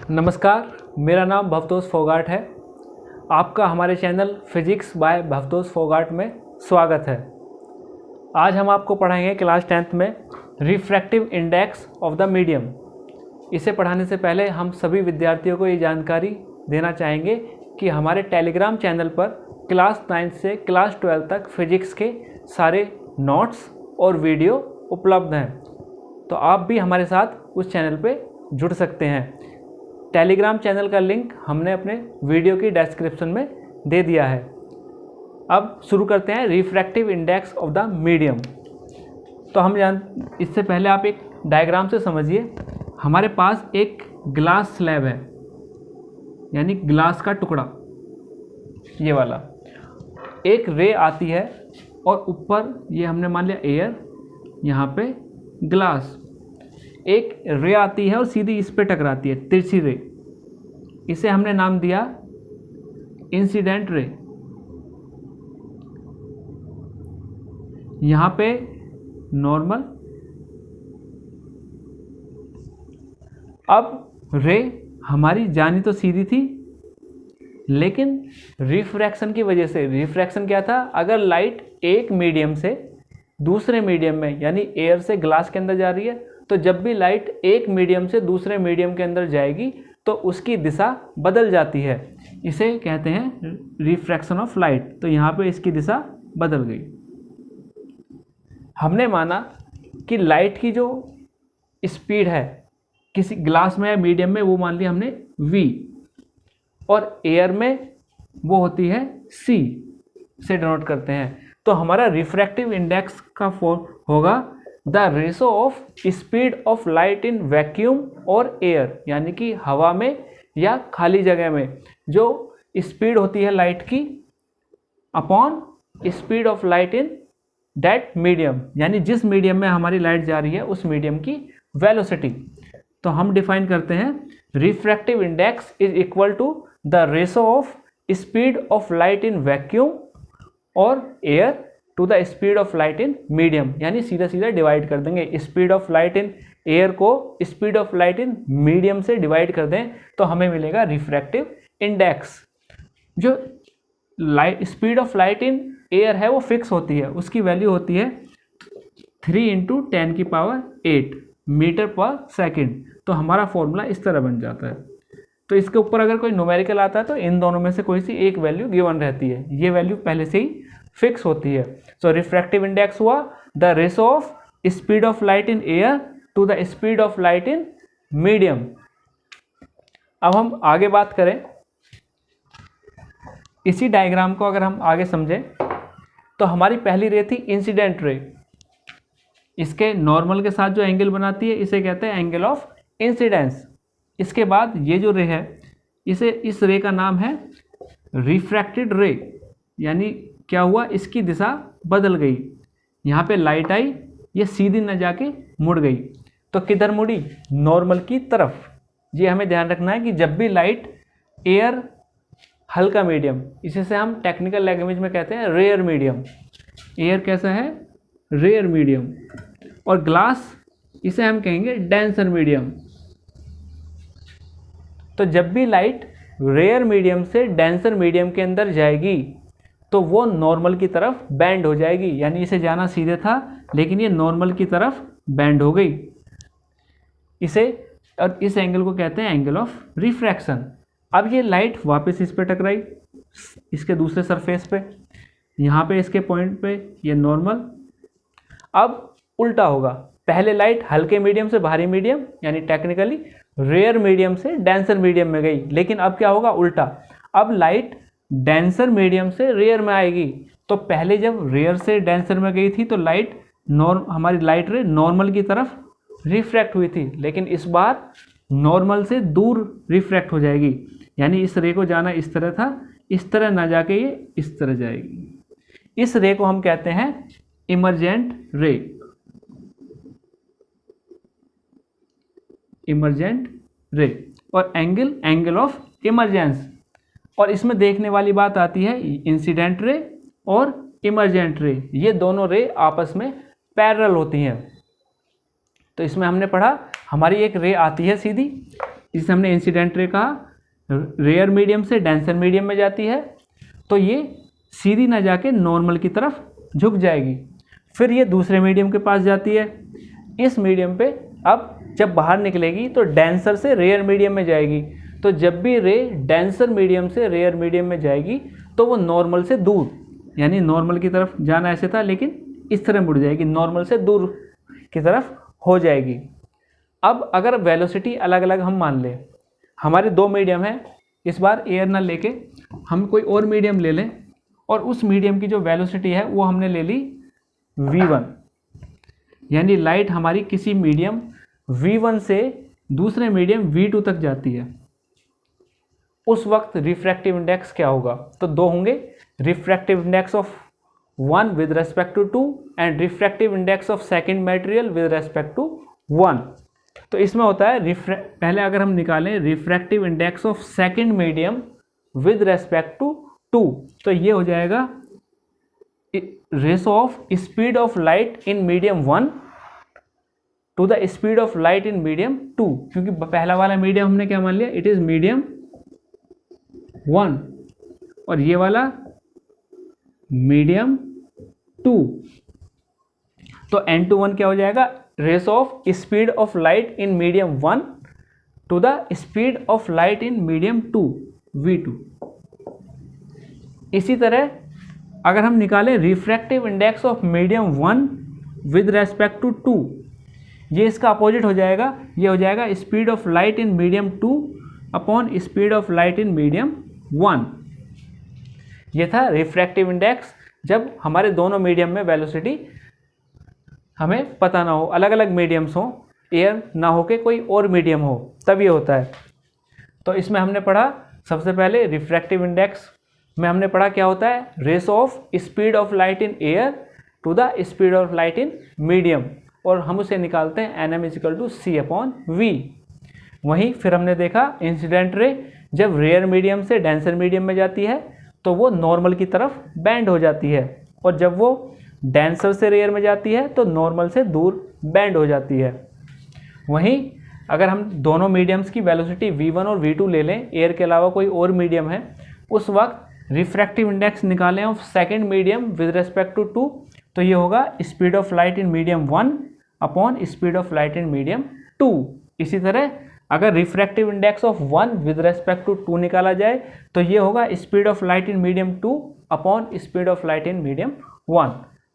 नमस्कार, मेरा नाम भवतोष फोगाट है। आपका हमारे channel physics bye Bhavtosh Phogat में स्वागत है। आज हम आपको पढ़ाएंगे क्लास 10th में refractive index of the medium. इसे पढ़ाने से पहले हम सभी विद्यार्थियों को ये जानकारी देना चाहेंगे कि हमारे टेलीग्राम चैनल पर क्लास 9 से क्लास 12 तक फिजिक्स के सारे नोट्स और वीडियो उपलब्ध हैं, तो आप भी हमारे साथ उस चैनल पे जुड़ सकते हैं। टेलीग्राम चैनल का लिंक हमने अपने वीडियो की डिस्क्रिप्शन में दे दिया है। अब शुरू करते हैं refractive index of the medium. तो इससे पहले आप एक डायग्राम से समझिए। हमारे पास एक ग्लास स्लैब है, यानी ग्लास का टुकड़ा, ये वाला। एक रे आती है और ऊपर ये हमने मान लिया एयर, यहाँ पे ग्लास। एक रे आती है और सीधी इस पे टकराती है, तिरछी रे। इसे हमने नाम दिया इंसिडेंट रे। यहाँ पे नॉर्मल। अब रे हमारी जानी तो सीधी थी, लेकिन रिफ्रैक्शन की वजह से, रिफ्रैक्शन क्या था, अगर लाइट एक मीडियम से दूसरे मीडियम में, यानी एयर से ग्लास के अंदर जा रही है, तो जब भी लाइट एक मीडियम से दूसरे मीडियम के अंदर जाएगी तो उसकी दिशा बदल जाती है। इसे कहते हैं रिफ्रैक्शन ऑफ लाइट। तो यहाँ पे इसकी दिशा बदल गई। हमने माना कि लाइट की जो स्पीड है किसी ग्लास में या मीडियम में, वो मान लिया हमने v, और एयर में वो होती है c से डिनोट करते हैं। तो हमारा रिफ्रैक्टिव इंडेक्स का फॉर्म होगा the ratio of speed of light in vacuum और एयर, यानी कि हवा में या खाली जगह में जो स्पीड होती है लाइट की upon speed of light in that medium, यानी जिस मीडियम में हमारी लाइट जा रही है उस मीडियम की वेलोसिटी। तो हम डिफाइन करते हैं refractive index is equal to the ratio of speed of light in vacuum और air to the speed of light in medium, यानी सीधा सीधा डिवाइड कर देंगे। Speed of light in air को speed of light in medium से divide कर दें तो हमें मिलेगा रिफ्रैक्टिव इंडेक्स। जो speed of light in air है वो फिक्स होती है, उसकी वैल्यू होती है 3 × 10⁸ मीटर पर सेकेंड। तो हमारा फॉर्मूला इस तरह बन जाता है। तो इसके ऊपर अगर कोई न्यूमेरिकल आता है तो इन दोनों में से कोई सी एक वैल्यू गिवन रहती है। ये वैल्यू पहले से ही फिक्स होती है। सो रिफ्रैक्टिव इंडेक्स हुआ the ratio of speed of light in air to the speed of light in medium. अब हम आगे बात करें, इसी डायग्राम को अगर हम आगे समझें तो हमारी पहली रे थी इंसिडेंट रे। इसके नॉर्मल के साथ जो एंगल बनाती है इसे कहते हैं एंगल ऑफ इंसिडेंस। इसके बाद ये जो रे है, इस रे का नाम है रिफ्रैक्टेड रे, यानी क्या हुआ, इसकी दिशा बदल गई। यहाँ पे लाइट आई, ये सीधी न जाके मुड़ गई। तो किधर मुड़ी? नॉर्मल की तरफ। ये हमें ध्यान रखना है कि जब भी लाइट एयर हल्का मीडियम, इसी से हम टेक्निकल लैंग्वेज में कहते हैं रेयर मीडियम। एयर कैसा है? Rare medium. और ग्लास, इसे हम कहेंगे डेंसर मीडियम। तो जब भी लाइट रेयर मीडियम से डेंसर मीडियम के अंदर जाएगी तो वो नॉर्मल की तरफ बैंड हो जाएगी, यानी इसे जाना सीधे था लेकिन ये नॉर्मल की तरफ बैंड हो गई। और इस एंगल को कहते हैं एंगल ऑफ रिफ्रैक्शन। अब ये लाइट वापस इस पे टकराई, इसके दूसरे सरफेस पे, यहाँ पे इसके पॉइंट पे, ये नॉर्मल। अब उल्टा होगा, पहले लाइट हल्के मीडियम से भारी मीडियम, यानी टेक्निकली रेयर मीडियम से डेंसर मीडियम में गई, लेकिन अब क्या होगा? उल्टा। अब लाइट डेंसर मीडियम से रेयर में आएगी। तो पहले जब रेयर से डेंसर में गई थी तो हमारी लाइट रे नॉर्मल की तरफ रिफ्रैक्ट हुई थी, लेकिन इस बार नॉर्मल से दूर रिफ्रैक्ट हो जाएगी। यानी इस रे को जाना इस तरह था, इस तरह ना जाके ये इस तरह जाएगी। इस रे को हम कहते हैं इमर्जेंट रे। इमर्जेंट रे। और एंगल ऑफ इमरजेंस। और इसमें देखने वाली बात आती है इंसिडेंट रे और इमर्जेंट रे, ये दोनों रे आपस में पैरेलल होती हैं। तो इसमें हमने पढ़ा हमारी एक रे आती है सीधी, जिसे हमने इंसिडेंट रे कहा, रेयर मीडियम से डेंसर मीडियम में जाती है, तो ये सीधी ना जाके नॉर्मल की तरफ झुक जाएगी। फिर ये दूसरे मीडियम के पास जाती है। इस मीडियम पे अब जब बाहर निकलेगी तो डेंसर से रेयर मीडियम में जाएगी। तो जब भी रे डेंसर मीडियम से रेयर मीडियम में जाएगी तो वो नॉर्मल से दूर, यानी नॉर्मल की तरफ जाना ऐसे था लेकिन इस तरह मुड़ जाएगी, नॉर्मल से दूर की तरफ हो जाएगी। अब अगर वेलोसिटी अलग अलग हम मान लें, हमारे दो मीडियम हैं, इस बार एयर ना लेके हम कोई और मीडियम ले लें और उस मीडियम की जो वेलोसिटी है वो हमने ले ली v1, यानी लाइट हमारी किसी मीडियम v1 से दूसरे मीडियम v2 तक जाती है। उस वक्त रिफ्रैक्टिव इंडेक्स क्या होगा? तो दो होंगे, refractive index of 1 with respect to 2 and refractive index of second material with respect to 1। तो इसमें होता है पहले अगर हम निकालें refractive index of second medium with respect to 2, तो ये हो जाएगा ratio of speed of light in medium 1 to the speed of light in medium 2, क्योंकि पहला वाला मीडियम हमने क्या मान लिया, इट इज मीडियम 1 और ये वाला मीडियम 2। तो n/1 क्या हो जाएगा, ratio of speed of light in medium 1 to the speed of light in medium 2 v2। इसी तरह अगर हम निकालें refractive index of medium 1 with respect to 2, ये इसका अपोजिट हो जाएगा, ये हो जाएगा speed of light in medium 2 upon speed of light in medium 1। ये था रिफ्रैक्टिव इंडेक्स जब हमारे दोनों मीडियम में वेलोसिटी हमें पता ना हो, अलग अलग मीडियम्स हो, एयर ना हो के कोई और मीडियम हो, तब ये होता है। तो इसमें हमने पढ़ा सबसे पहले रिफ्रैक्टिव इंडेक्स में हमने पढ़ा क्या होता है, ratio of speed of light in air to the speed of light in medium, और हम उसे निकालते हैं nm = c/v। वहीं फिर हमने देखा इंसिडेंट रे जब रेयर मीडियम से डेंसर मीडियम में जाती है तो वो नॉर्मल की तरफ बेंड हो जाती है, और जब वो डेंसर से रेयर में जाती है तो नॉर्मल से दूर बेंड हो जाती है। वहीं अगर हम दोनों मीडियम्स की वेलोसिटी v1 और v2 ले लें, एयर के अलावा कोई और मीडियम है, उस वक्त रिफ्रैक्टिव इंडेक्स निकालें of second medium with respect to 2, तो ये होगा speed of light in medium 1 upon speed of light in medium 2। इसी तरह अगर refractive index of 1 with respect to 2 निकाला जाए तो ये होगा speed of light in medium 2 upon speed of light in medium 1।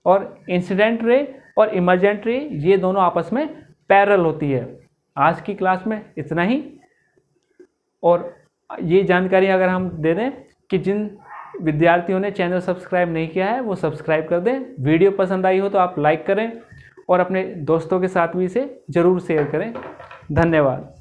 और इंसिडेंट रे और इमर्जेंट रे ये दोनों आपस में पैरेलल होती है। आज की क्लास में इतना ही, और ये जानकारी अगर हम दे दें कि जिन विद्यार्थियों ने चैनल सब्सक्राइब नहीं किया है वो सब्सक्राइब कर दें। वीडियो पसंद आई हो तो आप लाइक करें और अपने दोस्तों के साथ भी इसे ज़रूर शेयर करें। धन्यवाद।